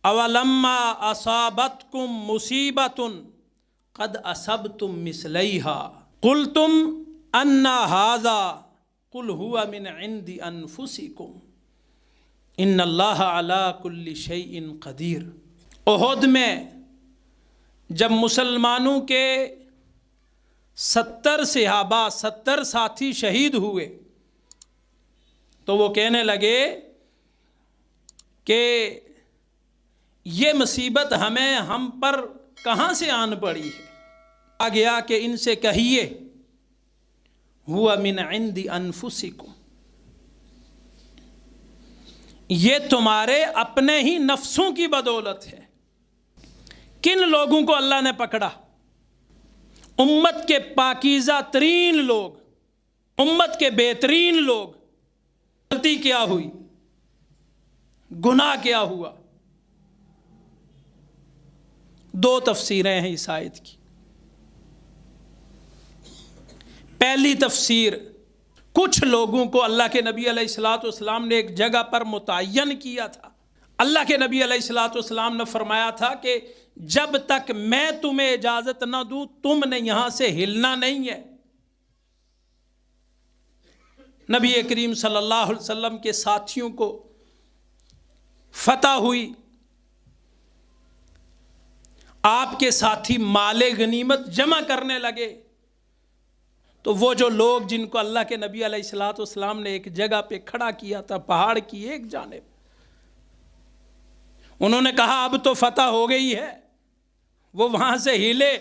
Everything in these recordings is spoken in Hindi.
अवलम्मा असाबतकुम मुसीबतुन कद असबतुम मिसलैहा कुल्तुम अन्ना हाज़ा कुल हुआ मिन इंदी अनफुसिकुम इन्नल्लाह अला कुल्ली शैइन क़दीर। उहुद में जब मुसलमानों के 70 सहाबा 70 साथी शहीद हुए तो वो कहने लगे कि ये मुसीबत हम पर कहाँ से आन पड़ी है। आ गया कि इनसे कहिए हुआ मिन इंदी अनफुसिकुम, ये तुम्हारे अपने ही नफ्सों की बदौलत है। किन लोगों को अल्लाह ने पकड़ा? उम्मत के पाकीज़ा तरीन लोग, उम्मत के बेहतरीन लोग। गलती क्या हुई, गुनाह क्या हुआ? दो तफसीरें हैं इस आयत की। पहली तफसीर, कुछ लोगों को अल्लाह के नबी अलैहिस्सलातु वस्सलाम ने एक जगह पर मुतय्यन किया था। अल्लाह के नबी अलैहिस्सलातु वस्सलाम ने फरमाया था कि जब तक मैं तुम्हें इजाज़त ना दूं तुमने यहां से हिलना नहीं है। नबी करीम सल्लल्लाहु अलैहि वसल्लम के साथियों को फतह हुई, आपके साथी माले गनीमत जमा करने लगे, तो वो जो लोग जिनको अल्लाह के नबी अलैहिस्सलातु वस्सलाम ने एक जगह पे खड़ा किया था पहाड़ की एक जानिब, उन्होंने कहा अब तो फतह हो गई है। वो वहां से हिले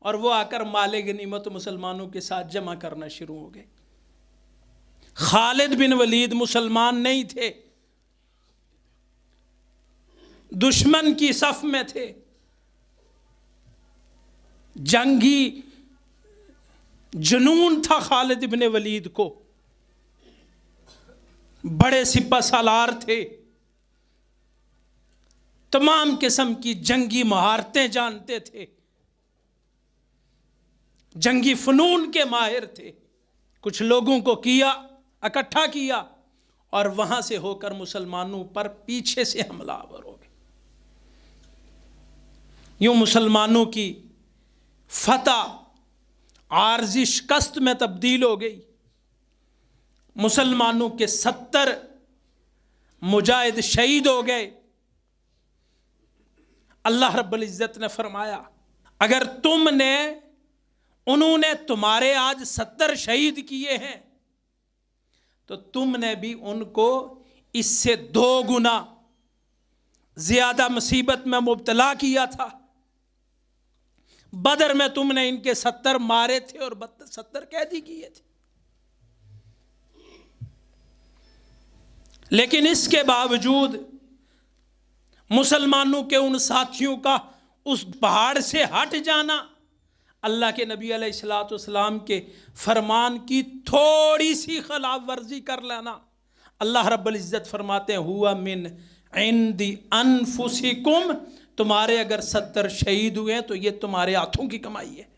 और वो आकर माले गनीमत मुसलमानों के साथ जमा करना शुरू हो गए। खालिद बिन वलीद मुसलमान नहीं थे, दुश्मन की सफ में थे। जंगी जुनून था खालिद बिन वलीद को, बड़े सिपह सालार थे, तमाम किस्म की जंगी महारतें जानते थे, जंगी फनून के माहिर थे। कुछ लोगों को इकट्ठा किया और वहां से होकर मुसलमानों पर पीछे से हमलावर हो गए। यूं मुसलमानों की फतह आर्जी शिकस्त में तब्दील हो गई। मुसलमानों के 70 मुजाहिद शहीद हो गए। अल्लाह रब्बुल इज्जत ने फरमाया अगर उन्होंने तुम्हारे आज 70 शहीद किए हैं तो तुमने भी उनको इससे 2 गुना ज्यादा मुसीबत में मुब्तला किया था। बदर में तुमने इनके 70 मारे थे और 70 कैदी किए थे, लेकिन इसके बावजूद मुसलमानों के उन साथियों का उस पहाड़ से हट जाना, अल्लाह के नबी अलैहिस्सलातु वस्सलाम के फरमान की थोड़ी सी खिलाफ वर्जी कर लेना, अल्लाह रब्बुल इज्जत फरमाते हैं हुआ मिन इंदी अनफुसिकुम, तुम्हारे अगर 70 शहीद हुए हैं तो ये तुम्हारे हाथों की कमाई है।